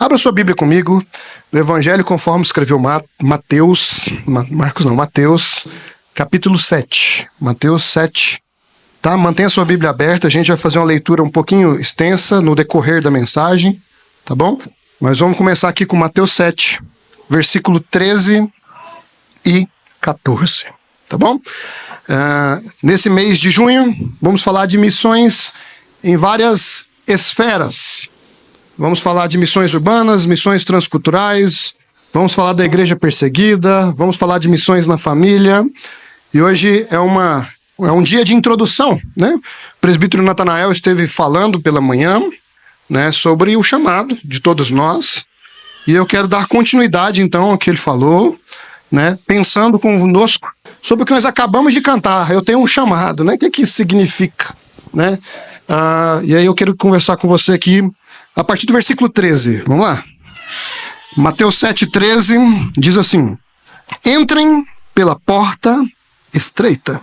Abra sua Bíblia comigo, no Evangelho conforme escreveu Mateus, capítulo 7. Mateus 7, tá? Mantenha sua Bíblia aberta, a gente vai fazer uma leitura um pouquinho extensa no decorrer da mensagem, tá bom? Mas vamos começar aqui com Mateus 7, versículo 13 e 14, tá bom? Nesse mês de junho, vamos falar de missões em várias esferas. Vamos falar de missões urbanas, missões transculturais, vamos falar da igreja perseguida, vamos falar de missões na família. E hoje é um dia de introdução, né? O presbítero Natanael esteve falando pela manhã, né, sobre o chamado de todos nós. E eu quero dar continuidade, então, ao que ele falou, né, pensando conosco sobre o que nós acabamos de cantar. Eu tenho um chamado, né? O que isso significa, né? E aí eu quero conversar com você aqui a partir do versículo 13, vamos lá. Mateus 7,13 diz assim: entrem pela porta estreita,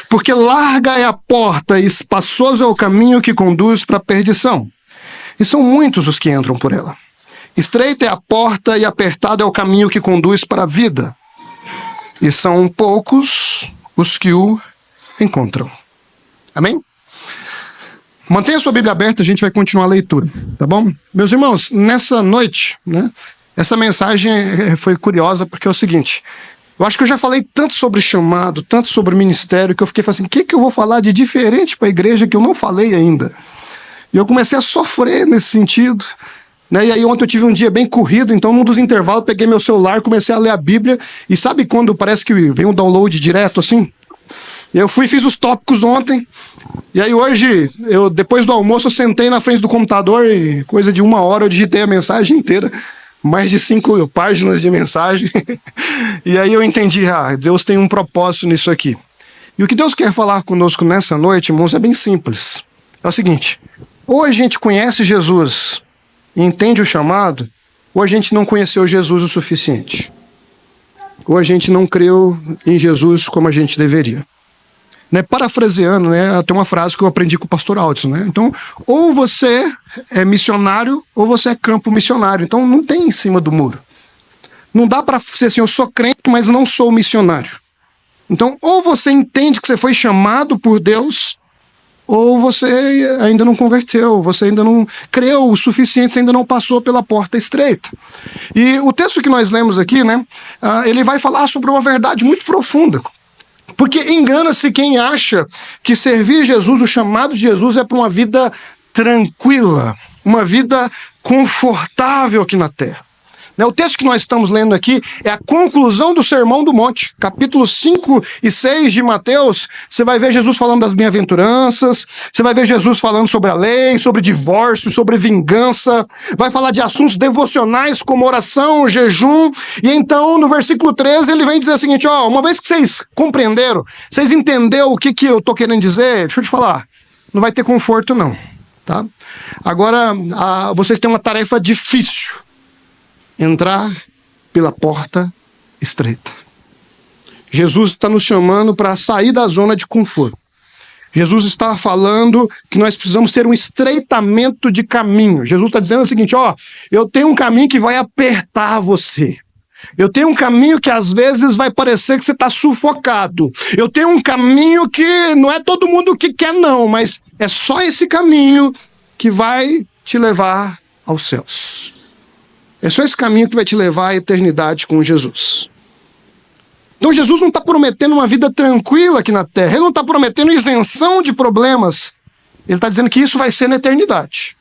porque larga é a porta e espaçoso é o caminho que conduz para a perdição, e são muitos os que entram por ela. Estreita é a porta e apertado é o caminho que conduz para a vida, e são poucos os que o encontram. Amém? Mantenha sua Bíblia aberta, a gente vai continuar a leitura, tá bom? Meus irmãos, nessa noite, né, essa mensagem foi curiosa porque é o seguinte: eu acho que eu já falei tanto sobre chamado, tanto sobre ministério, que eu fiquei falando assim, o que eu vou falar de diferente para a igreja que eu não falei ainda? E eu comecei a sofrer nesse sentido, né? E aí ontem eu tive um dia bem corrido, então num dos intervalos eu peguei meu celular, comecei a ler a Bíblia, e sabe quando parece que vem um download direto assim? Eu fui e fiz os tópicos ontem, e aí hoje, depois do almoço, eu sentei na frente do computador e coisa de 1 hora eu digitei a mensagem inteira, mais de 5 páginas de mensagem, e aí eu entendi, Deus tem um propósito nisso aqui. E o que Deus quer falar conosco nessa noite, irmãos, é bem simples. É o seguinte: ou a gente conhece Jesus e entende o chamado, ou a gente não conheceu Jesus o suficiente. Ou a gente não creu em Jesus como a gente deveria. Né, parafraseando, né, tem uma frase que eu aprendi com o pastor Aldson, né? Então, ou você é missionário ou você é campo missionário. Então, não tem em cima do muro. Não dá para ser assim, eu sou crente, mas não sou missionário. Então, ou você entende que você foi chamado por Deus, ou você ainda não converteu, você ainda não creu o suficiente, você ainda não passou pela porta estreita. E o texto que nós lemos aqui, né, ele vai falar sobre uma verdade muito profunda. Porque engana-se quem acha que servir Jesus, o chamado de Jesus, é para uma vida tranquila, uma vida confortável aqui na terra. O texto que nós estamos lendo aqui é a conclusão do Sermão do Monte, capítulos 5 e 6 de Mateus. Você vai ver Jesus falando das bem-aventuranças, você vai ver Jesus falando sobre a lei, sobre divórcio, sobre vingança, vai falar de assuntos devocionais como oração, jejum, e então no versículo 13 ele vem dizer o seguinte: uma vez que vocês compreenderam, vocês entenderam o que eu estou querendo dizer, deixa eu te falar, não vai ter conforto não, tá? Agora, vocês têm uma tarefa difícil: entrar pela porta estreita. Jesus está nos chamando para sair da zona de conforto. Jesus está falando que nós precisamos ter um estreitamento de caminho. Jesus está dizendo o seguinte: eu tenho um caminho que vai apertar você. Eu tenho um caminho que às vezes vai parecer que você está sufocado. Eu tenho um caminho que não é todo mundo que quer não, mas é só esse caminho que vai te levar aos céus. É só esse caminho que vai te levar à eternidade com Jesus. Então Jesus não está prometendo uma vida tranquila aqui na terra. Ele não está prometendo isenção de problemas. Ele está dizendo que isso vai ser na eternidade.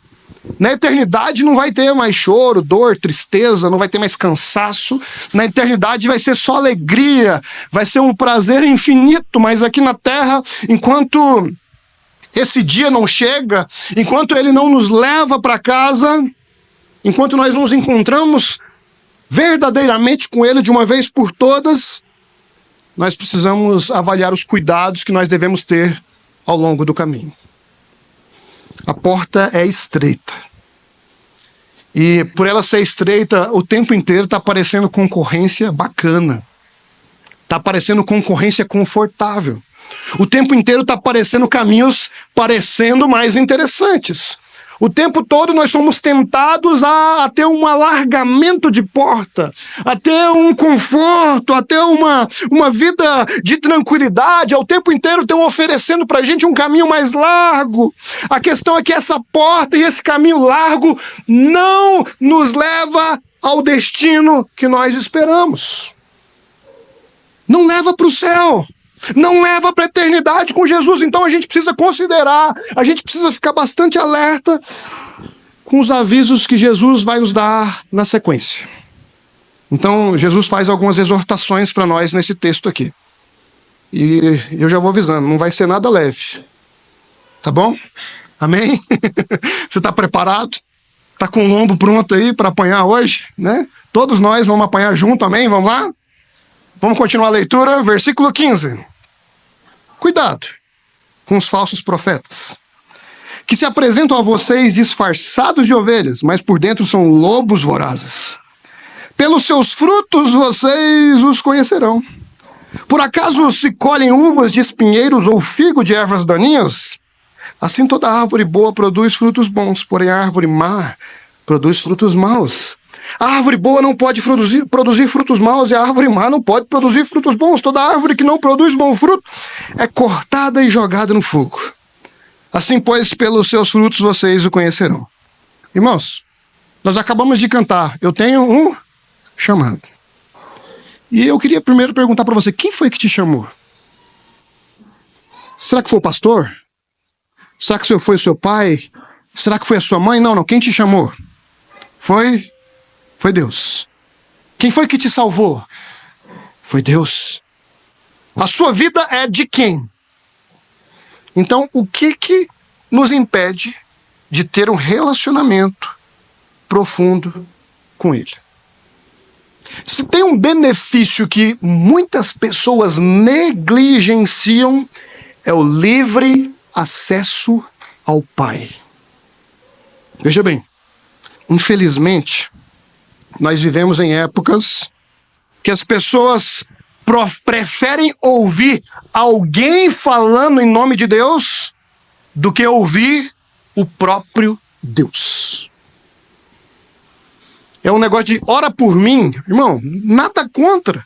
Na eternidade não vai ter mais choro, dor, tristeza, não vai ter mais cansaço. Na eternidade vai ser só alegria, vai ser um prazer infinito. Mas aqui na terra, enquanto esse dia não chega, enquanto ele não nos leva para casa, enquanto nós nos encontramos verdadeiramente com ele de uma vez por todas, nós precisamos avaliar os cuidados que nós devemos ter ao longo do caminho. A porta é estreita. E por ela ser estreita, o tempo inteiro está aparecendo concorrência bacana. Está aparecendo concorrência confortável. O tempo inteiro está aparecendo caminhos parecendo mais interessantes. O tempo todo nós somos tentados a ter um alargamento de porta, a ter um conforto, a ter uma vida de tranquilidade, ao tempo inteiro estão oferecendo para a gente um caminho mais largo. A questão é que essa porta e esse caminho largo não nos leva ao destino que nós esperamos. Não leva para o céu. Não leva para a eternidade com Jesus. Então a gente precisa considerar, a gente precisa ficar bastante alerta com os avisos que Jesus vai nos dar na sequência. Então Jesus faz algumas exortações para nós nesse texto aqui. E eu já vou avisando, não vai ser nada leve. Tá bom? Amém? Você está preparado? Está com o lombo pronto aí para apanhar hoje? Né? Todos nós vamos apanhar junto, amém? Vamos lá? Vamos continuar a leitura, versículo 15. Cuidado com os falsos profetas, que se apresentam a vocês disfarçados de ovelhas, mas por dentro são lobos vorazes. Pelos seus frutos vocês os conhecerão. Por acaso se colhem uvas de espinheiros ou figo de ervas daninhas? Assim toda árvore boa produz frutos bons, porém a árvore má produz frutos maus. A árvore boa não pode produzir frutos maus e a árvore má não pode produzir frutos bons. Toda árvore que não produz bom fruto é cortada e jogada no fogo. Assim, pois, pelos seus frutos vocês o conhecerão. Irmãos, nós acabamos de cantar. Eu tenho um chamado. E eu queria primeiro perguntar para você, quem foi que te chamou? Será que foi o pastor? Será que foi o seu pai? Será que foi a sua mãe? Não, quem te chamou? Foi Deus. Quem foi que te salvou? Foi Deus. A sua vida é de quem? Então, o que nos impede de ter um relacionamento profundo com Ele? Se tem um benefício que muitas pessoas negligenciam, é o livre acesso ao Pai. Veja bem, infelizmente, nós vivemos em épocas que as pessoas preferem ouvir alguém falando em nome de Deus do que ouvir o próprio Deus. É um negócio de ora por mim. Irmão, nada contra.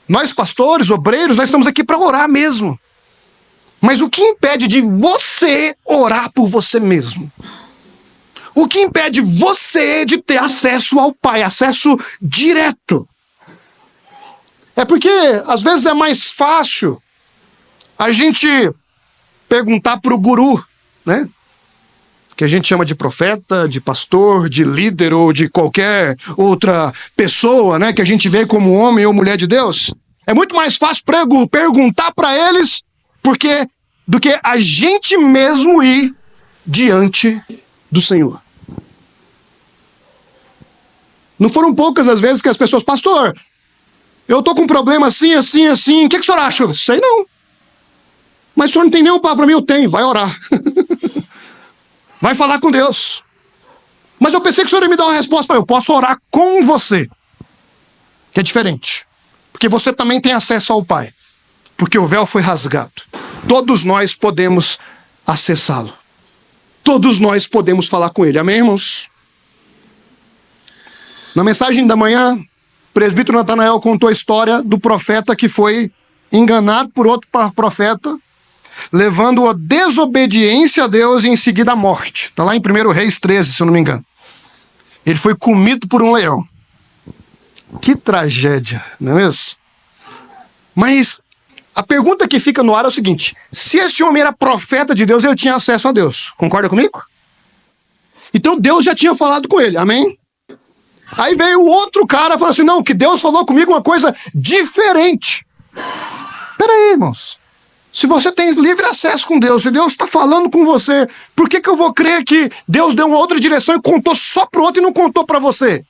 Nós pastores, obreiros, nós estamos aqui para orar mesmo. Mas o que impede de você orar por você mesmo? O que impede você de ter acesso ao Pai, acesso direto? É porque, às vezes, é mais fácil a gente perguntar para o guru, né? Que a gente chama de profeta, de pastor, de líder ou de qualquer outra pessoa, né? Que a gente vê como homem ou mulher de Deus. É muito mais fácil perguntar para eles do que a gente mesmo ir diante do Senhor. Não foram poucas as vezes que as pessoas, pastor, eu tô com um problema assim, assim, assim, o que o senhor acha? Sei não. Mas o senhor não tem nenhum papo para mim? Eu tenho, vai orar. Vai falar com Deus. Mas eu pensei que o senhor ia me dar uma resposta. Eu posso orar com você. Que é diferente. Porque você também tem acesso ao Pai. Porque o véu foi rasgado. Todos nós podemos acessá-lo. Todos nós podemos falar com Ele. Amém, irmãos? Na mensagem da manhã, o presbítero Natanael contou a história do profeta que foi enganado por outro profeta, levando a desobediência a Deus e em seguida a morte. Está lá em 1 Reis 13, se eu não me engano. Ele foi comido por um leão. Que tragédia, não é mesmo? Mas a pergunta que fica no ar é o seguinte: se esse homem era profeta de Deus, ele tinha acesso a Deus. Concorda comigo? Então Deus já tinha falado com ele, amém? Aí veio o outro cara e falou assim, não, que Deus falou comigo uma coisa diferente. Peraí, irmãos. Se você tem livre acesso com Deus, se Deus está falando com você, por que eu vou crer que Deus deu uma outra direção e contou só para o outro e não contou para você?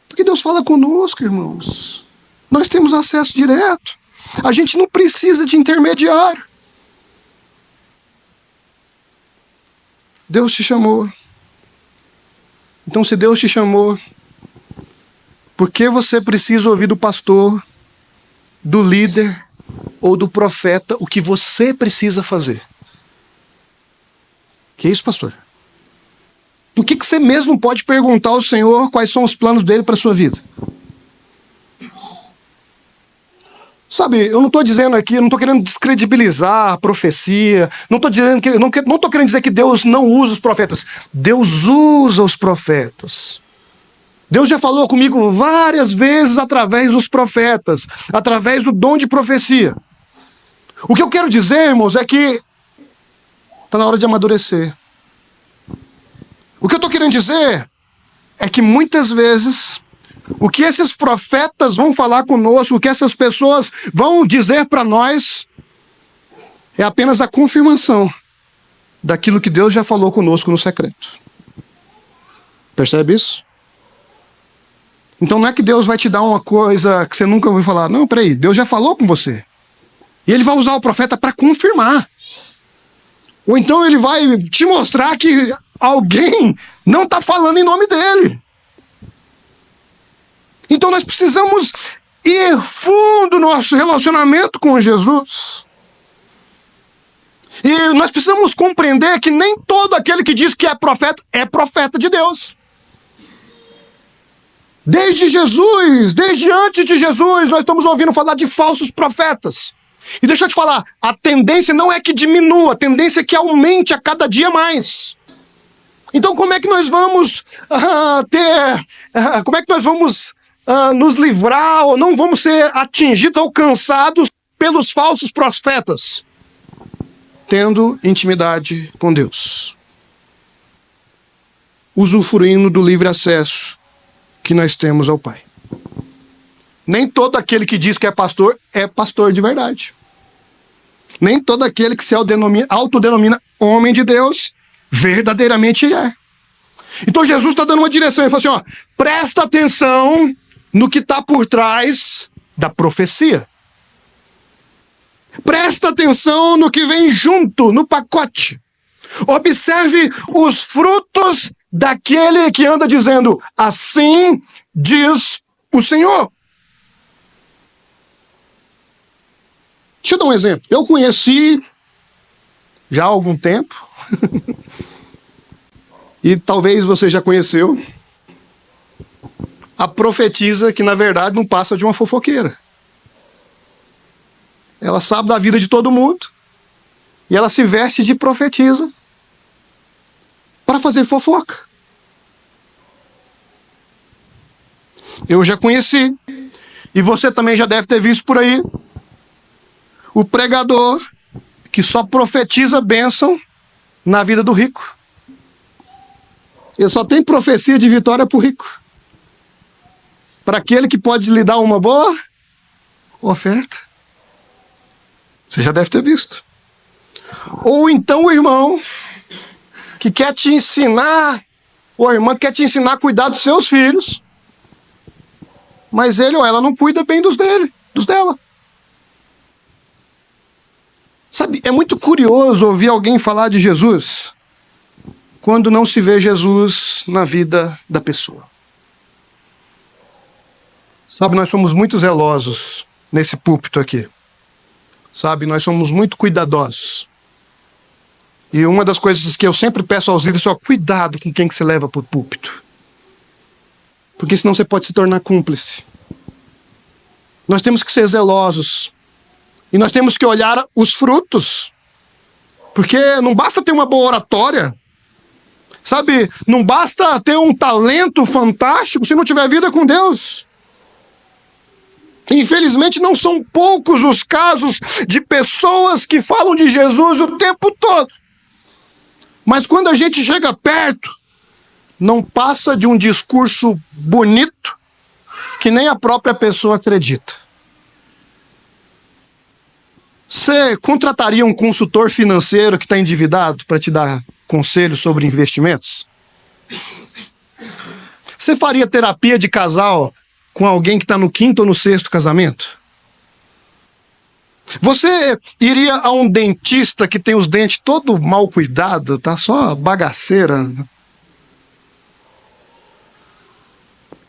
Porque Deus fala conosco, irmãos. Nós temos acesso direto. A gente não precisa de intermediário. Deus te chamou. Então, se Deus te chamou, por que você precisa ouvir do pastor, do líder ou do profeta o que você precisa fazer? Que isso, pastor? Por que você mesmo pode perguntar ao Senhor quais são os planos dele para a sua vida? Sabe, eu não estou dizendo aqui, eu não estou querendo descredibilizar a profecia, não estou querendo dizer que Deus não usa os profetas. Deus usa os profetas. Deus já falou comigo várias vezes através dos profetas, através do dom de profecia. O que eu quero dizer, irmãos, é que está na hora de amadurecer. O que eu estou querendo dizer é que muitas vezes o que esses profetas vão falar conosco, o que essas pessoas vão dizer para nós, é apenas a confirmação daquilo que Deus já falou conosco no secreto. Percebe isso? Então não é que Deus vai te dar uma coisa que você nunca ouviu falar. Não, peraí, Deus já falou com você. E ele vai usar o profeta para confirmar. Ou então ele vai te mostrar que alguém não está falando em nome dele. Então nós precisamos ir fundo no nosso relacionamento com Jesus. E nós precisamos compreender que nem todo aquele que diz que é profeta de Deus. Desde Jesus, desde antes de Jesus, nós estamos ouvindo falar de falsos profetas. E deixa eu te falar, a tendência não é que diminua, a tendência é que aumente a cada dia mais. Então como é que nós vamos nos livrar ou não vamos ser atingidos, alcançados pelos falsos profetas? Tendo intimidade com Deus. Usufruindo do livre acesso que nós temos ao Pai. Nem todo aquele que diz que é pastor de verdade. Nem todo aquele que se autodenomina homem de Deus, verdadeiramente é. Então Jesus está dando uma direção, ele fala assim, presta atenção no que está por trás da profecia. Presta atenção no que vem junto, no pacote. Observe os frutos daquele que anda dizendo, assim diz o Senhor. Deixa eu dar um exemplo. Eu conheci, já há algum tempo, e talvez você já conheceu, a profetisa que na verdade não passa de uma fofoqueira. Ela sabe da vida de todo mundo, e ela se veste de profetisa para fazer fofoca. Eu já conheci, e você também já deve ter visto por aí, o pregador que só profetiza bênção na vida do rico. Ele só tem profecia de vitória para o rico. Para aquele que pode lhe dar uma boa oferta. Você já deve ter visto. Ou então o irmão que quer te ensinar, ou a irmã que quer te ensinar a cuidar dos seus filhos, mas ele ou ela não cuida bem dos dela. Sabe, é muito curioso ouvir alguém falar de Jesus quando não se vê Jesus na vida da pessoa. Sabe, nós somos muito zelosos nesse púlpito aqui. Sabe, nós somos muito cuidadosos. E uma das coisas que eu sempre peço aos líderes é cuidado com quem que você leva para o púlpito. Porque senão você pode se tornar cúmplice. Nós temos que ser zelosos. E nós temos que olhar os frutos. Porque não basta ter uma boa oratória. Sabe, não basta ter um talento fantástico se não tiver vida com Deus. Infelizmente não são poucos os casos de pessoas que falam de Jesus o tempo todo. Mas quando a gente chega perto, não passa de um discurso bonito que nem a própria pessoa acredita. Você contrataria um consultor financeiro que está endividado para te dar conselhos sobre investimentos? Você faria terapia de casal com alguém que está no 5º ou no 6º casamento? Você iria a um dentista que tem os dentes todo mal cuidado, tá só bagaceira?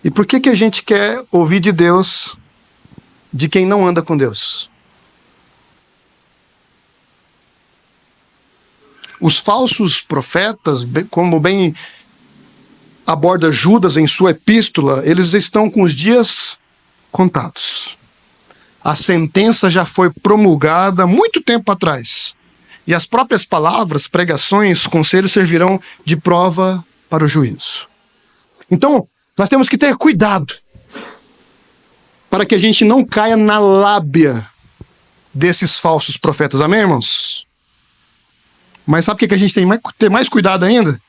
E por que a gente quer ouvir de Deus de quem não anda com Deus? Os falsos profetas, como bem aborda Judas em sua epístola, eles estão com os dias contados. A sentença já foi promulgada há muito tempo atrás. E as próprias palavras, pregações, conselhos servirão de prova para o juízo. Então, nós temos que ter cuidado para que a gente não caia na lábia desses falsos profetas. Amém, irmãos? Mas sabe o que a gente tem que ter mais cuidado ainda?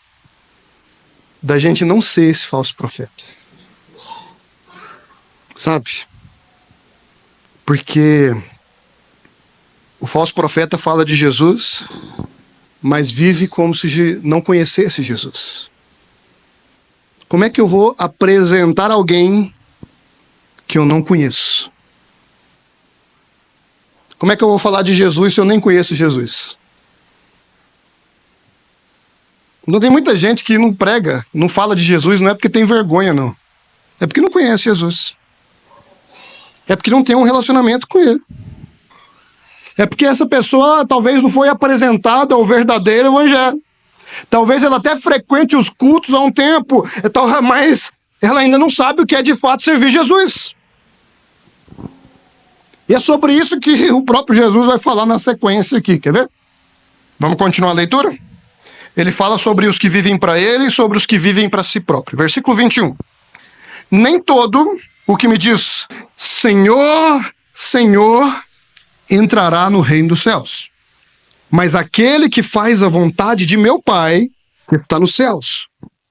Da gente não ser esse falso profeta. Sabe? Porque o falso profeta fala de Jesus, mas vive como se não conhecesse Jesus. Como é que eu vou apresentar alguém que eu não conheço? Como é que eu vou falar de Jesus se eu nem conheço Jesus? Não tem muita gente que não prega, não fala de Jesus, não é porque tem vergonha, não. É porque não conhece Jesus. É porque não tem um relacionamento com ele. É porque essa pessoa talvez não foi apresentada ao verdadeiro evangelho. Talvez ela até frequente os cultos há um tempo, mas ela ainda não sabe o que é de fato servir Jesus. E é sobre isso que o próprio Jesus vai falar na sequência aqui, quer ver? Vamos continuar a leitura? Ele fala sobre os que vivem para ele e sobre os que vivem para si próprio. Versículo 21. Nem todo o que me diz Senhor, Senhor, entrará no reino dos céus, mas aquele que faz a vontade de meu Pai, que está nos céus.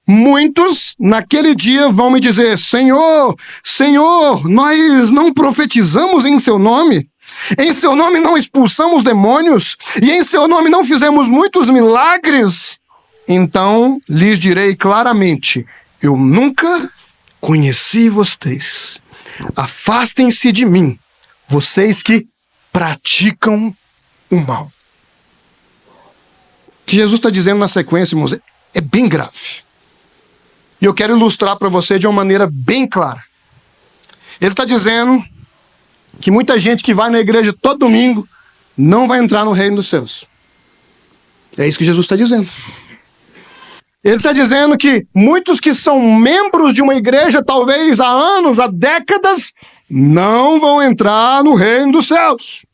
Muitos naquele dia vão me dizer, Senhor, Senhor, nós não profetizamos em seu nome? Em seu nome não expulsamos demônios? E em seu nome não fizemos muitos milagres? Então lhes direi claramente, eu nunca conheci vocês. Afastem-se de mim, vocês que praticam o mal. O que Jesus está dizendo na sequência, irmãos, é bem grave. E eu quero ilustrar para você de uma maneira bem clara. Ele está dizendo que muita gente que vai na igreja todo domingo não vai entrar no reino dos céus. É isso que Jesus está dizendo. Ele está dizendo que muitos que são membros de uma igreja, talvez há anos, há décadas, não vão entrar no reino dos céus.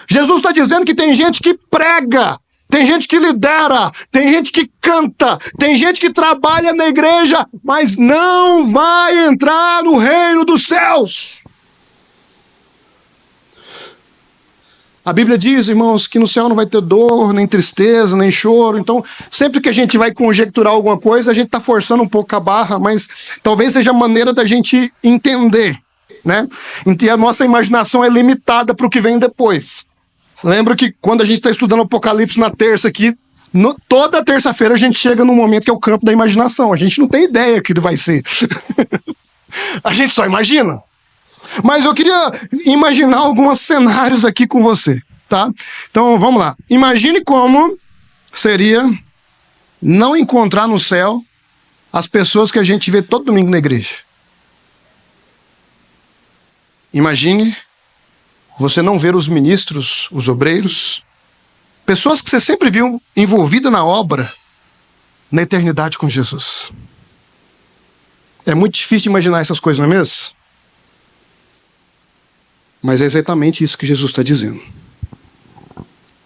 Jesus está dizendo que tem gente que prega, tem gente que lidera, tem gente que canta, tem gente que trabalha na igreja, mas não vai entrar no reino dos céus. A Bíblia diz, irmãos, que no céu não vai ter dor, nem tristeza, nem choro. Então, sempre que a gente vai conjecturar alguma coisa, a gente está forçando um pouco a barra, mas talvez seja a maneira da gente entender, né? E a nossa imaginação é limitada para o que vem depois. Lembra que quando a gente está estudando Apocalipse na terça aqui, toda terça-feira a gente chega num momento que é o campo da imaginação. A gente não tem ideia que vai ser. A gente só imagina. Mas eu queria imaginar alguns cenários aqui com você, tá? Então, vamos lá. Imagine como seria não encontrar no céu as pessoas que a gente vê todo domingo na igreja. Imagine você não ver os ministros, os obreiros, pessoas que você sempre viu envolvidas na obra, na eternidade com Jesus. É muito difícil de imaginar essas coisas, não é mesmo? Mas é exatamente isso que Jesus está dizendo.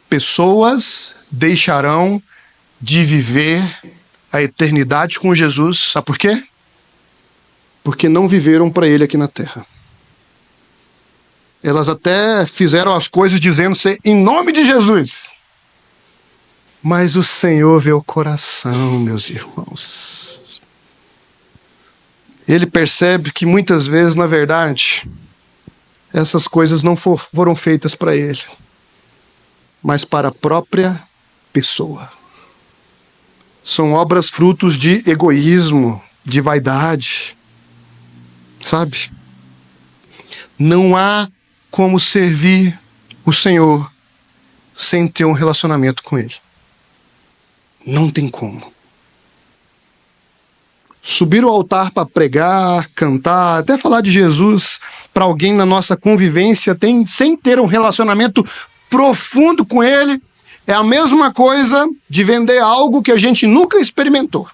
Pessoas deixarão de viver a eternidade com Jesus. Sabe por quê? Porque não viveram para Ele aqui na terra. Elas até fizeram as coisas dizendo ser em nome de Jesus. Mas o Senhor vê o coração, meus irmãos. Ele percebe que muitas vezes, na verdade, essas coisas não foram feitas para ele, mas para a própria pessoa. São obras frutos de egoísmo, de vaidade. Sabe? Não há como servir o Senhor sem ter um relacionamento com Ele. Não tem como. Subir ao altar para pregar, cantar, até falar de Jesus para alguém na nossa convivência sem ter um relacionamento profundo com Ele, É a mesma coisa de vender algo que a gente nunca experimentou.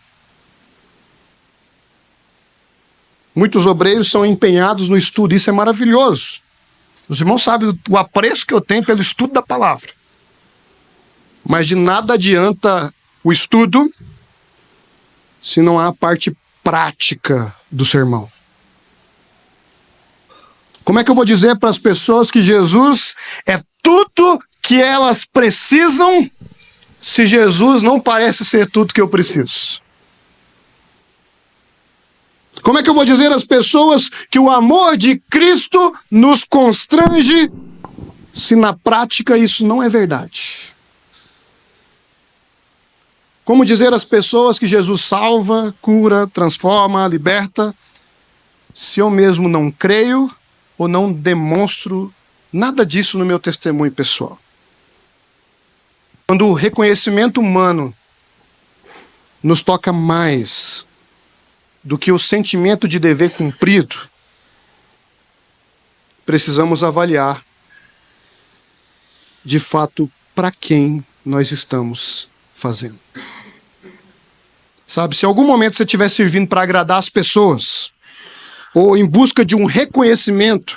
Muitos obreiros são empenhados no estudo, isso é maravilhoso. Os irmãos sabem o apreço que eu tenho pelo estudo da palavra. Mas de nada adianta o estudo se não há a parte prática do sermão. Como é que eu vou dizer para as pessoas que Jesus é tudo que elas precisam, se Jesus não parece ser tudo que eu preciso? Como é que eu vou dizer às pessoas que o amor de Cristo nos constrange, se na prática isso não é verdade? Como dizer às pessoas que Jesus salva, cura, transforma, liberta, se eu mesmo não creio ou não demonstro nada disso no meu testemunho pessoal? Quando o reconhecimento humano nos toca mais do que o sentimento de dever cumprido, precisamos avaliar, de fato, para quem nós estamos fazendo. Sabe, se em algum momento você estiver servindo para agradar as pessoas, ou em busca de um reconhecimento,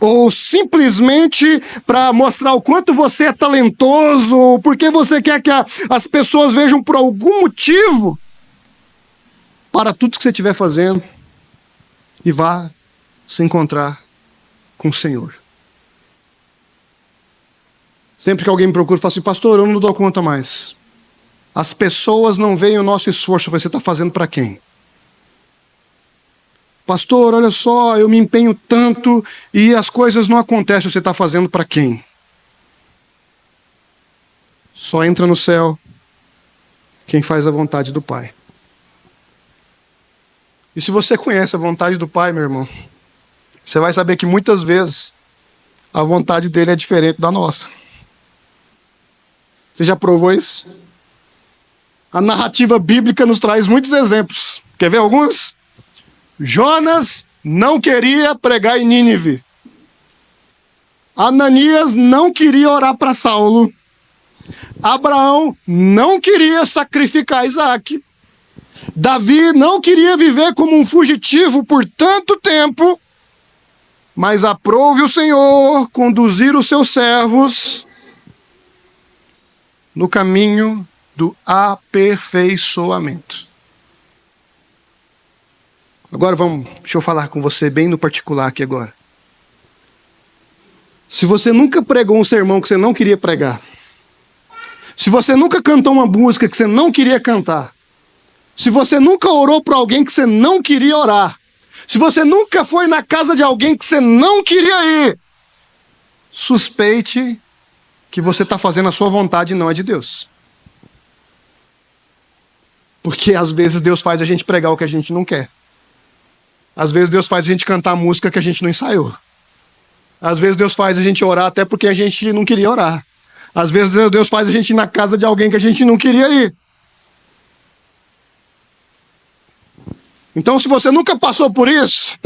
ou simplesmente para mostrar o quanto você é talentoso, ou porque você quer que as pessoas vejam por algum motivo, para tudo que você estiver fazendo e vá se encontrar com o Senhor. Sempre que alguém me procura, eu falo assim: pastor, eu não dou conta mais. As pessoas não veem o nosso esforço. Você está fazendo para quem? Pastor, olha só, eu me empenho tanto e as coisas não acontecem. Você está fazendo para quem? Só entra no céu quem faz a vontade do Pai. E se você conhece a vontade do Pai, meu irmão, você vai saber que muitas vezes a vontade dele é diferente da nossa. Você já provou isso? A narrativa bíblica nos traz muitos exemplos. Quer ver alguns? Jonas não queria pregar em Nínive. Ananias não queria orar para Saulo. Abraão não queria sacrificar Isaac. Davi não queria viver como um fugitivo por tanto tempo, mas aprouve o Senhor conduzir os seus servos no caminho do aperfeiçoamento. Agora deixa eu falar com você bem no particular aqui agora. Se você nunca pregou um sermão que você não queria pregar, se você nunca cantou uma música que você não queria cantar, se você nunca orou para alguém que você não queria orar, se você nunca foi na casa de alguém que você não queria ir, suspeite que você está fazendo a sua vontade e não é de Deus. Porque às vezes Deus faz a gente pregar o que a gente não quer. Às vezes Deus faz a gente cantar música que a gente não ensaiou. Às vezes Deus faz a gente orar até porque a gente não queria orar. Às vezes Deus faz a gente ir na casa de alguém que a gente não queria ir. Então, se você nunca passou por isso,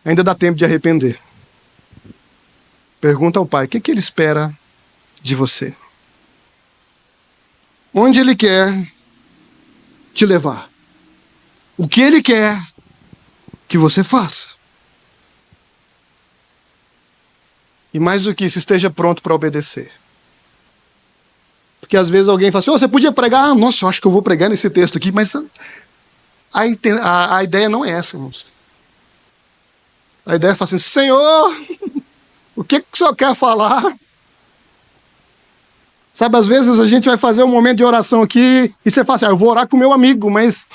ainda dá tempo de arrepender. Pergunta ao Pai, o que Ele espera de você? Onde Ele quer te levar? O que Ele quer que você faça? E mais do que isso, esteja pronto para obedecer. Porque às vezes alguém fala assim: você podia pregar? Nossa, eu acho que eu vou pregar nesse texto aqui, mas a ideia não é essa, irmãos. A ideia é falar assim: Senhor, o que o Senhor quer falar? Sabe, às vezes a gente vai fazer um momento de oração aqui e você fala assim: eu vou orar com o meu amigo, mas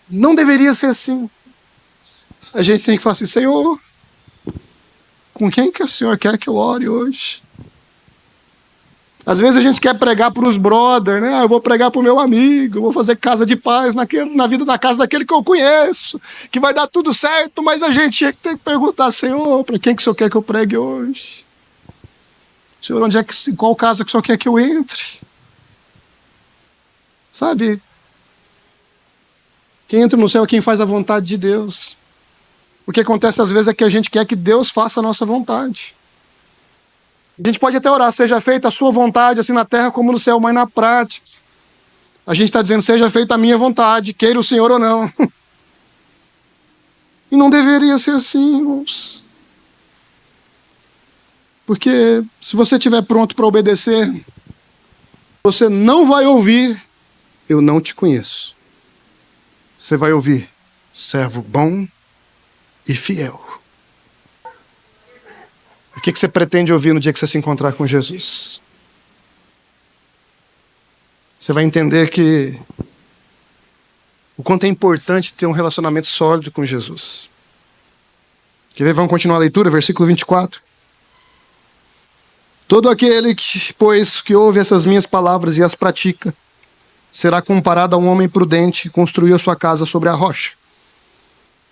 não deveria ser assim. A gente tem que falar assim: Senhor, com quem que o Senhor quer que eu ore hoje? Às vezes a gente quer pregar para os brothers, né? Eu vou pregar para o meu amigo, eu vou fazer casa de paz na vida da casa daquele que eu conheço, que vai dar tudo certo, mas a gente tem que perguntar: Senhor, para quem que o Senhor quer que eu pregue hoje? Senhor, em qual casa que o Senhor quer que eu entre? Sabe? Quem entra no céu é quem faz a vontade de Deus. O que acontece às vezes é que a gente quer que Deus faça a nossa vontade. A gente pode até orar, seja feita a sua vontade, assim na terra como no céu, mas na prática, a gente está dizendo, seja feita a minha vontade, queira o Senhor ou não. E não deveria ser assim, irmãos. Porque se você estiver pronto para obedecer, você não vai ouvir, eu não te conheço. Você vai ouvir, servo bom e fiel. O que você pretende ouvir no dia que você se encontrar com Jesus? Você vai entender que o quanto é importante ter um relacionamento sólido com Jesus. Quer ver? Vamos continuar a leitura, versículo 24. Todo aquele que, pois, que ouve essas minhas palavras e as pratica, será comparado a um homem prudente que construiu a sua casa sobre a rocha.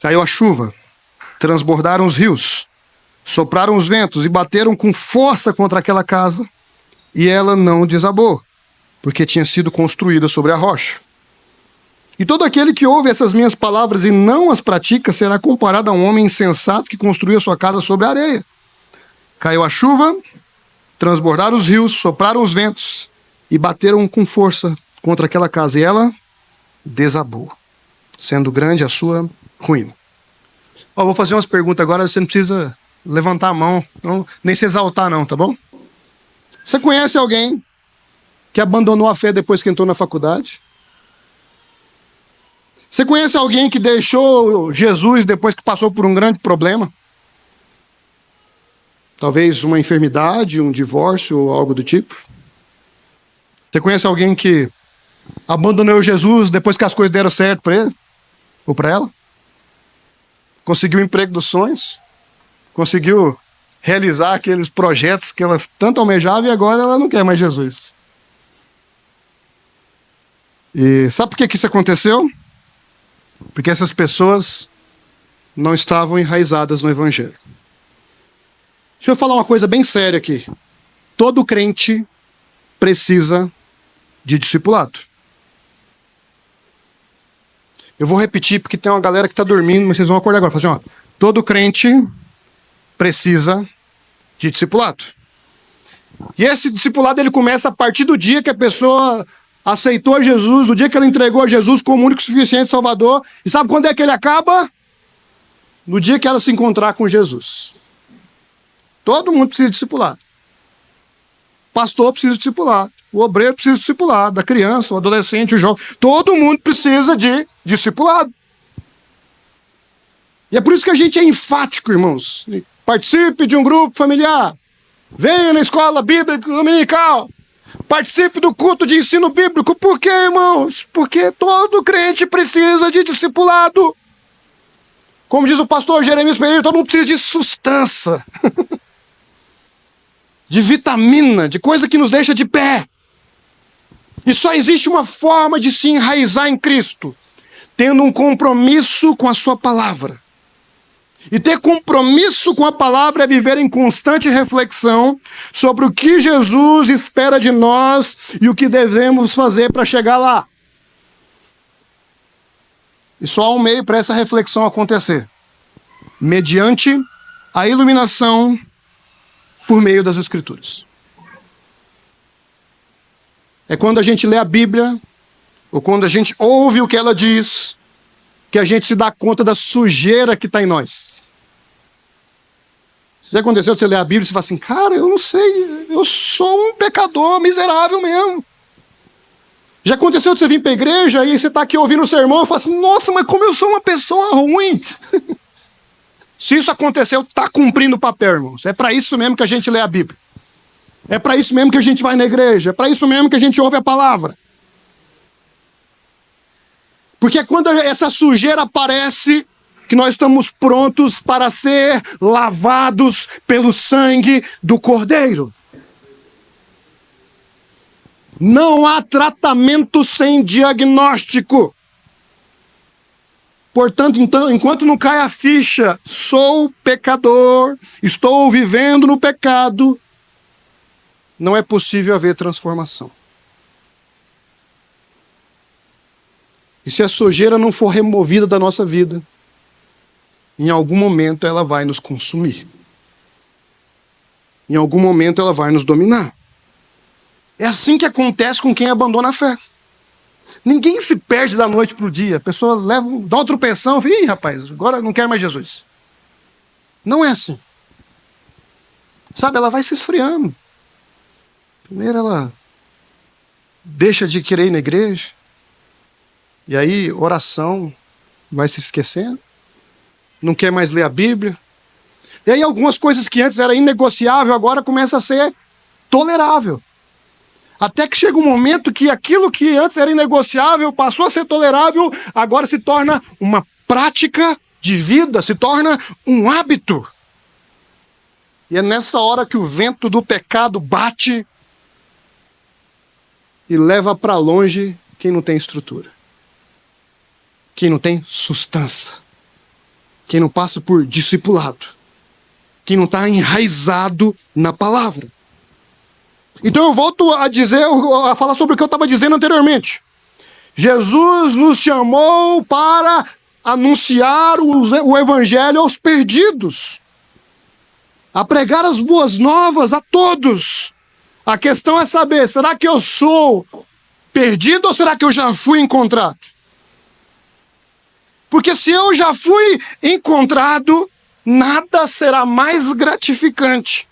Caiu a chuva, transbordaram os rios, sopraram os ventos e bateram com força contra aquela casa, e ela não desabou, porque tinha sido construída sobre a rocha. E todo aquele que ouve essas minhas palavras e não as pratica será comparado a um homem insensato que construiu a sua casa sobre a areia. Caiu a chuva, transbordaram os rios, sopraram os ventos e bateram com força contra aquela casa, e ela desabou, sendo grande a sua ruína. Vou fazer umas perguntas agora, você não precisa levantar a mão, não, nem se exaltar não, tá bom? Você conhece alguém que abandonou a fé depois que entrou na faculdade? Você conhece alguém que deixou Jesus depois que passou por um grande problema? Talvez uma enfermidade, um divórcio ou algo do tipo? Você conhece alguém que abandonou Jesus depois que as coisas deram certo para ele? Ou para ela? Conseguiu o emprego dos sonhos? Conseguiu realizar aqueles projetos que elas tanto almejavam e agora ela não quer mais Jesus. E sabe por que isso aconteceu? Porque essas pessoas não estavam enraizadas no Evangelho. Deixa eu falar uma coisa bem séria aqui. Todo crente precisa de discipulado. Eu vou repetir porque tem uma galera que está dormindo, mas vocês vão acordar agora. Fala assim, todo crente precisa de discipulado. E esse discipulado ele começa a partir do dia que a pessoa aceitou Jesus, do dia que ela entregou a Jesus como único e suficiente Salvador. E sabe quando é que ele acaba? No dia que ela se encontrar com Jesus. Todo mundo precisa de discipulado. Pastor precisa de discipulado. O obreiro precisa de discipulado. A criança, o adolescente, o jovem. Todo mundo precisa de discipulado. E é por isso que a gente é enfático, irmãos. Participe de um grupo familiar. Venha na escola bíblica dominical. Participe do culto de ensino bíblico. Por quê, irmãos? Porque todo crente precisa de discipulado. Como diz o pastor Jeremias Pereira, todo mundo precisa de sustância. De vitamina, de coisa que nos deixa de pé. E só existe uma forma de se enraizar em Cristo, tendo um compromisso com a sua palavra. E ter compromisso com a palavra é viver em constante reflexão sobre o que Jesus espera de nós e o que devemos fazer para chegar lá. E só há um meio para essa reflexão acontecer. Mediante a iluminação por meio das Escrituras. É quando a gente lê a Bíblia, ou quando a gente ouve o que ela diz, que a gente se dá conta da sujeira que está em nós. Já aconteceu de você ler a Bíblia e você fala assim, cara, eu não sei, eu sou um pecador miserável mesmo. Já aconteceu de você vir para a igreja e você está aqui ouvindo o sermão e fala assim, nossa, mas como eu sou uma pessoa ruim. Se isso aconteceu, está cumprindo o papel, irmãos. É para isso mesmo que a gente lê a Bíblia. É para isso mesmo que a gente vai na igreja. É para isso mesmo que a gente ouve a palavra. Porque quando essa sujeira aparece, que nós estamos prontos para ser lavados pelo sangue do Cordeiro. Não há tratamento sem diagnóstico. Portanto, então, enquanto não cai a ficha, sou pecador, estou vivendo no pecado, não é possível haver transformação. E se a sujeira não for removida da nossa vida, em algum momento ela vai nos consumir. Em algum momento ela vai nos dominar. É assim que acontece com quem abandona a fé. Ninguém se perde da noite para o dia. A pessoa dá uma tropeção e fala, ih, rapaz, agora não quero mais Jesus. Não é assim. Sabe, ela vai se esfriando. Primeiro ela deixa de querer ir na igreja. E aí, oração vai se esquecendo. Não quer mais ler a Bíblia. E aí algumas coisas que antes era inegociável, agora começa a ser tolerável. Até que chega um momento que aquilo que antes era inegociável passou a ser tolerável, agora se torna uma prática de vida, se torna um hábito. E é nessa hora que o vento do pecado bate e leva para longe quem não tem estrutura, quem não tem sustância, quem não passa por discipulado, quem não está enraizado na palavra. Então eu volto a falar sobre o que eu estava dizendo anteriormente. Jesus nos chamou para anunciar o evangelho aos perdidos, a pregar as boas novas a todos. A questão é saber, será que eu sou perdido ou será que eu já fui encontrado? Porque se eu já fui encontrado, nada será mais gratificante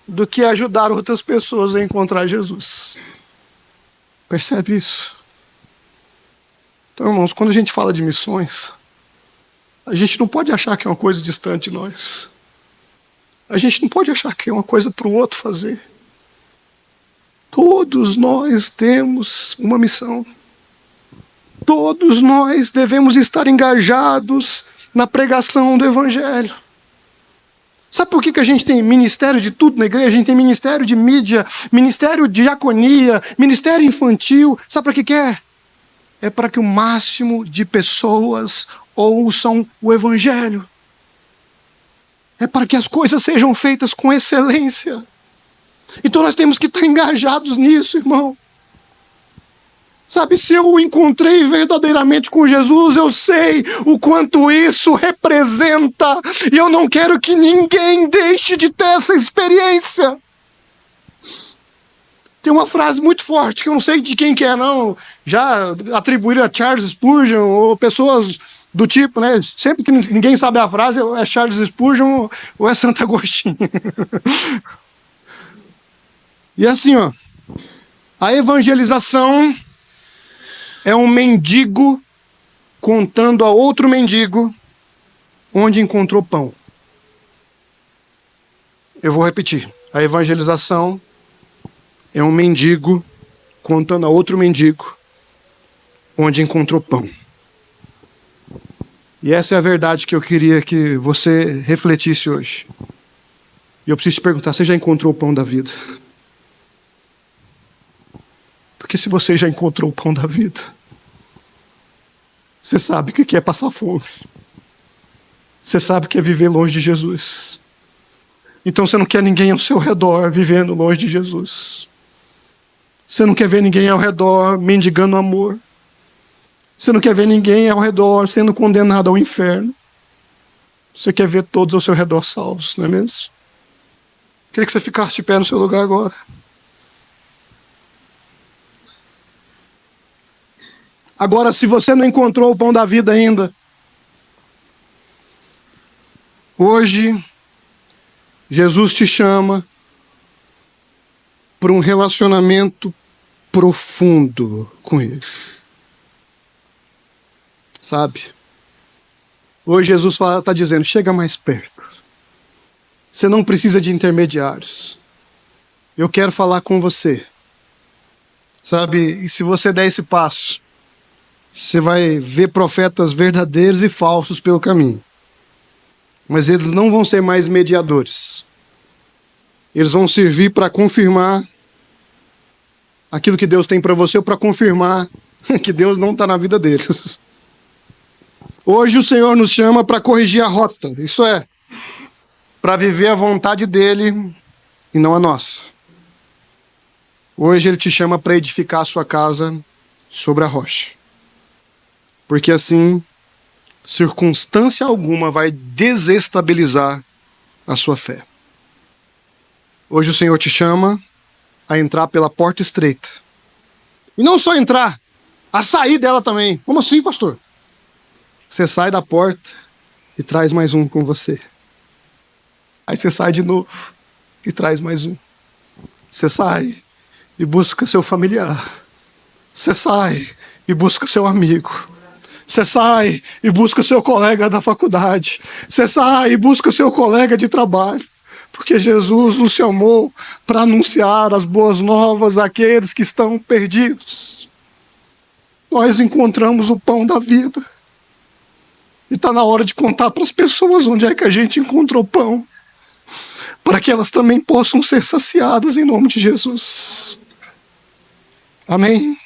do que ajudar outras pessoas a encontrar Jesus. Percebe isso? Então, irmãos, quando a gente fala de missões, a gente não pode achar que é uma coisa distante de nós. A gente não pode achar que é uma coisa para o outro fazer. Todos nós temos uma missão. Todos nós devemos estar engajados na pregação do Evangelho. Sabe por que a gente tem ministério de tudo na igreja? A gente tem ministério de mídia, ministério de diaconia, ministério infantil. Sabe para que é? É para que o máximo de pessoas ouçam o Evangelho. É para que as coisas sejam feitas com excelência. Então nós temos que estar engajados nisso, irmão. Sabe, se eu o encontrei verdadeiramente com Jesus, eu sei o quanto isso representa. E eu não quero que ninguém deixe de ter essa experiência. Tem uma frase muito forte, que eu não sei de quem que é, não. Já atribuíram a Charles Spurgeon, ou pessoas do tipo, né? Sempre que ninguém sabe a frase, é Charles Spurgeon ou é Santo Agostinho. E assim, ó. A evangelização é um mendigo contando a outro mendigo onde encontrou pão. Eu vou repetir. A evangelização é um mendigo contando a outro mendigo onde encontrou pão. E essa é a verdade que eu queria que você refletisse hoje. E eu preciso te perguntar, você já encontrou o pão da vida? Porque se você já encontrou o pão da vida, você sabe o que é passar fome. Você sabe o que é viver longe de Jesus. Então você não quer ninguém ao seu redor vivendo longe de Jesus. Você não quer ver ninguém ao redor mendigando amor. Você não quer ver ninguém ao redor sendo condenado ao inferno. Você quer ver todos ao seu redor salvos, não é mesmo? Queria que você ficasse de pé no seu lugar agora. Agora, se você não encontrou o pão da vida ainda, hoje, Jesus te chama para um relacionamento profundo com Ele. Sabe? Hoje Jesus está dizendo, chega mais perto. Você não precisa de intermediários. Eu quero falar com você. Sabe? E se você der esse passo, você vai ver profetas verdadeiros e falsos pelo caminho. Mas eles não vão ser mais mediadores. Eles vão servir para confirmar aquilo que Deus tem para você ou para confirmar que Deus não está na vida deles. Hoje o Senhor nos chama para corrigir a rota. Isso é, para viver a vontade dEle e não a nossa. Hoje Ele te chama para edificar a sua casa sobre a rocha. Porque assim, circunstância alguma vai desestabilizar a sua fé. Hoje o Senhor te chama a entrar pela porta estreita. E não só entrar, a sair dela também. Como assim, pastor? Você sai da porta e traz mais um com você. Aí você sai de novo e traz mais um. Você sai e busca seu familiar. Você sai e busca seu amigo. Você sai e busca seu colega da faculdade. Você sai e busca seu colega de trabalho. Porque Jesus nos chamou para anunciar as boas novas àqueles que estão perdidos. Nós encontramos o pão da vida. E está na hora de contar para as pessoas onde é que a gente encontrou pão. Para que elas também possam ser saciadas em nome de Jesus. Amém?